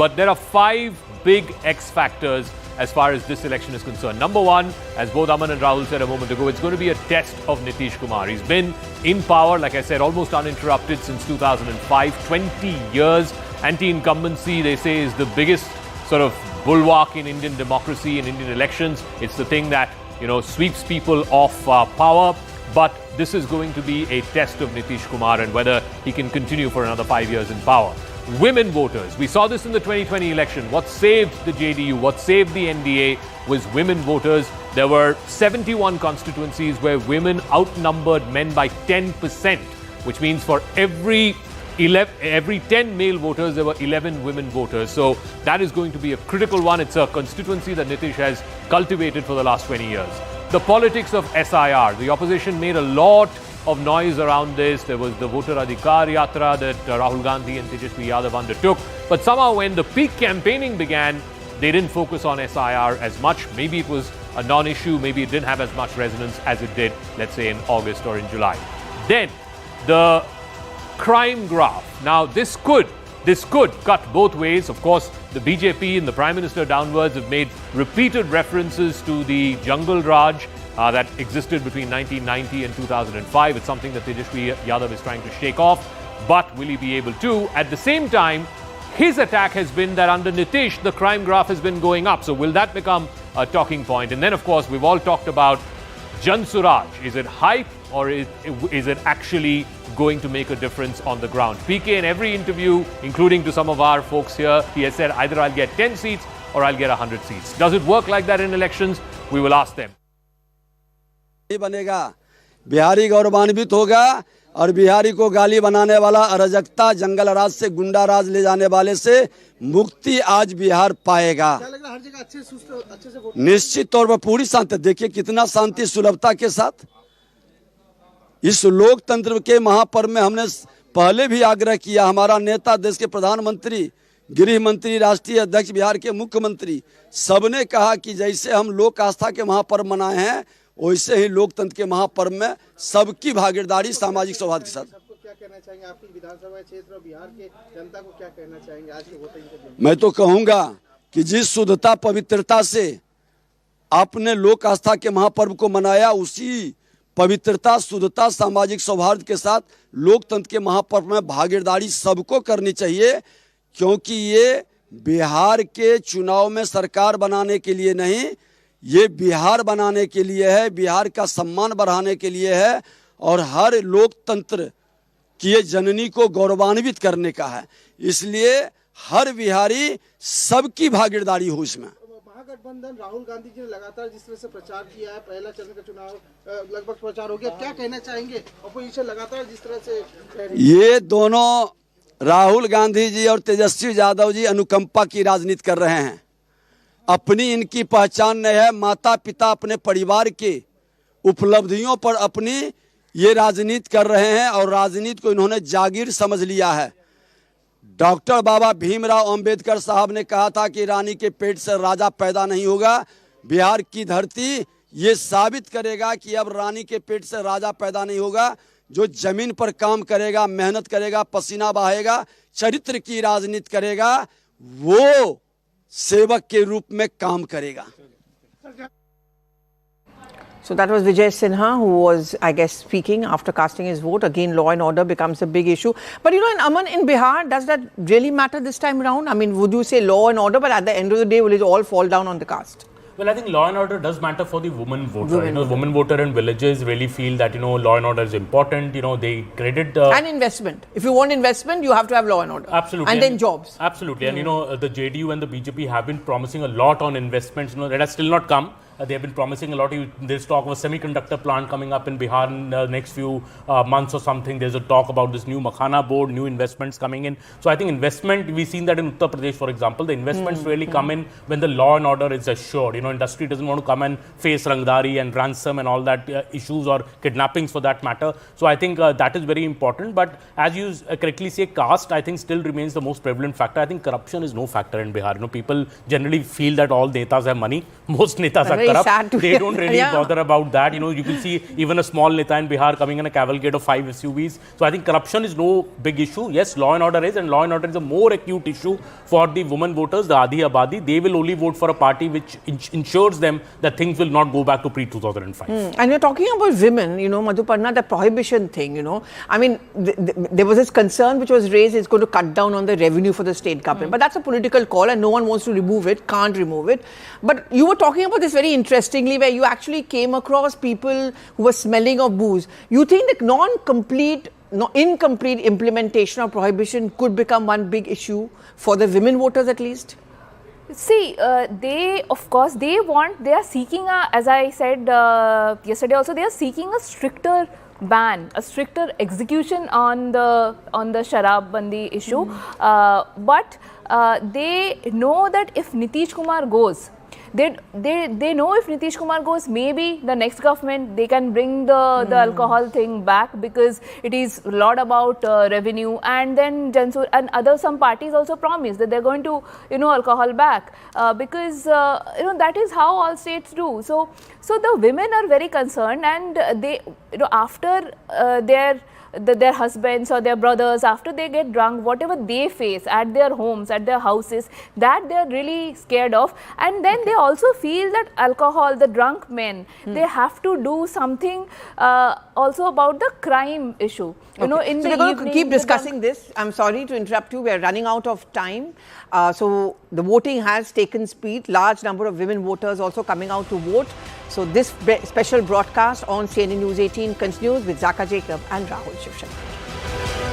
But there are 5 big X factors as far as this election is concerned. Number one, as both Aman and Rahul said a moment ago, it's going to be a test of Nitish Kumar. He's been in power, like I said, almost uninterrupted since 2005, 20 years. Anti-incumbency, they say, is the biggest sort of bulwark in Indian democracy and Indian elections. It's the thing that, sweeps people off power. But this is going to be a test of Nitish Kumar and whether he can continue for another 5 years in power. Women voters. We saw this in the 2020 election. What saved the JDU, what saved the NDA was women voters. There were 71 constituencies where women outnumbered men by 10%, which means for every 10 male voters, there were 11 women voters. So that is going to be a critical one. It's a constituency that Nitish has cultivated for the last 20 years. The politics of SIR. The opposition made a lot of noise around this. There was the Voter Adhikar Yatra that Rahul Gandhi and Tejashwi Yadav undertook. But somehow when the peak campaigning began, they didn't focus on SIR as much. Maybe it was a non-issue. Maybe it didn't have as much resonance as it did, let's say, in August or in July. Then the crime graph. Now this could cut both ways. Of course, the BJP and the Prime Minister downwards have made repeated references to the Jungle Raj that existed between 1990 and 2005. It's something that Tejashwi Yadav is trying to shake off. But will he be able to? At the same time, his attack has been that under Nitish, the crime graph has been going up. So will that become a talking point? And then, of course, we've all talked about Jan Suraj. Is it hype or is it actually going to make a difference on the ground? PK, in every interview, including to some of our folks here, he has said either I'll get 10 seats or I'll get 100 seats. Does it work like that in elections? We will ask them. बनेगा बिहारी गौरवान्वित होगा और बिहारी को गाली बनाने वाला अराजकता जंगल राज से गुंडा राज ले जाने वाले से मुक्ति आज बिहार पाएगा। हर जगह अच्छे से निश्चित तौर पर पूरी शांति। देखिए कितना शांति सुलभता के साथ इस लोकतंत्र के महापर्व में हमने पहले भी आग्रह किया। हमारा नेता, देश के प्रधानमंत्री, गृह मंत्री, राष्ट्रीय अध्यक्ष, बिहार के मुख्यमंत्री सबने कहा कि जैसे हम लोक आस्था के महापर्व मनाए हैं वैसे ही लोकतंत्र के महापर्व में सबकी भागीदारी सामाजिक सौहार्द के साथ। सबको क्या कहना चाहेंगे आपकी विधानसभा क्षेत्र और बिहार के जनता को क्या कहना चाहेंगे आज के वोटिंग के दिन? मैं तो कहूंगा कि जिस शुद्धता पवित्रता से आपने लोक आस्था के महापर्व को मनाया, उसी पवित्रता, शुद्धता, सामाजिक सौहार्द के साथ लोकतंत्र के महापर्व में भागीदारी सबको करनी चाहिए, क्योंकि ये बिहार के चुनाव में सरकार बनाने के लिए नहीं, ये बिहार बनाने के लिए है, बिहार का सम्मान बढ़ाने के लिए है और हर लोकतंत्र की ये जननी को गौरवान्वित करने का है। इसलिए हर बिहारी सबकी भागीदारी हो इसमें। महागठबंधन राहुल गांधी जी ने लगातार जिस तरह से प्रचार किया है, पहला चरण का चुनाव लगभग प्रचार हो गया, क्या कहना चाहेंगे? अपोजिशन लगातार जिस तरह से ये दोनों राहुल गांधी जी और तेजस्वी यादव जी अनुकंपा की राजनीति कर रहे हैं। अपनी इनकी पहचान नहीं है। माता पिता अपने परिवार के उपलब्धियों पर अपनी ये राजनीति कर रहे हैं और राजनीति को इन्होंने जागीर समझ लिया है। डॉक्टर बाबा भीमराव अंबेडकर साहब ने कहा था कि रानी के पेट से राजा पैदा नहीं होगा। बिहार की धरती ये साबित करेगा कि अब रानी के पेट से राजा पैदा नहीं होगा। जो जमीन पर काम करेगा, मेहनत करेगा, पसीना बहाएगा, चरित्र की राजनीति करेगा, वो सेवक के रूप में काम करेगा। So that was Vijay Sinha, who was, I guess, speaking after casting his vote. Again, law and order becomes a big issue. But in Aman, in Bihar, does that really matter this time around? I mean, would you say law and order, but at the end of the day, will it all fall down on the caste? Well, I think law and order does matter for the woman voter. Women voter in villages really feel that, law and order is important. They credit... and investment. If you want investment, you have to have law and order. Absolutely. And then jobs. Absolutely. And, the JDU and the BJP have been promising a lot on investments, that has still not come. They have been promising a lot. There's talk of a semiconductor plant coming up in Bihar in the next few months or something. There's a talk about this new Makhana board, new investments coming in. So I think investment, we've seen that in Uttar Pradesh, for example, the investments really come in when the law and order is assured. Industry doesn't want to come and face rangdari and ransom and all that issues or kidnappings for that matter. So I think that is very important. But as you correctly say, caste, I think still remains the most prevalent factor. I think corruption is no factor in Bihar. People generally feel that all netas have money. Most netas are very corrupt. sad to They hear. don't really Yeah. bother about that. You know, you can see even a small Neta in Bihar coming in a cavalcade of 5 SUVs. So I think corruption is no big issue. Yes, law and order is, and law and order is a more acute issue for the women voters, the Adi Abadi. They will only vote for a party which ensures them that things will not go back to pre-2005. And you're talking about women, you know, Madhuparna, the prohibition thing, you know. I mean, there was this concern which was raised, it's going to cut down on the revenue for the state government. But that's a political call and no one wants to remove it, can't remove it. But you were talking about this very interestingly, where you actually came across people who were smelling of booze. You think that incomplete implementation of prohibition could become one big issue for the women voters at least? See, they are seeking as I said yesterday also, they are seeking a stricter ban, a stricter execution on the Sharab Bandi issue. But they know that if Nitish Kumar goes, they know if Nitish Kumar goes, maybe the next government, they can bring the alcohol thing back, because it is a lot about revenue. And then Jansur and some parties also promise that they're going to, alcohol back, because, that is how all states do. So the women are very concerned, and they, after their husbands or their brothers, after they get drunk, whatever they face at their homes, at their houses, that they are really scared of. And then they also feel that alcohol, the drunk men, they have to do something also about the crime issue. So we're going to keep discussing this. I'm sorry to interrupt you. We're running out of time. So the voting has taken speed. Large number of women voters also coming out to vote. So this special broadcast on CNN News 18 continues with Zaka Jacob and Rahul Shivshankar.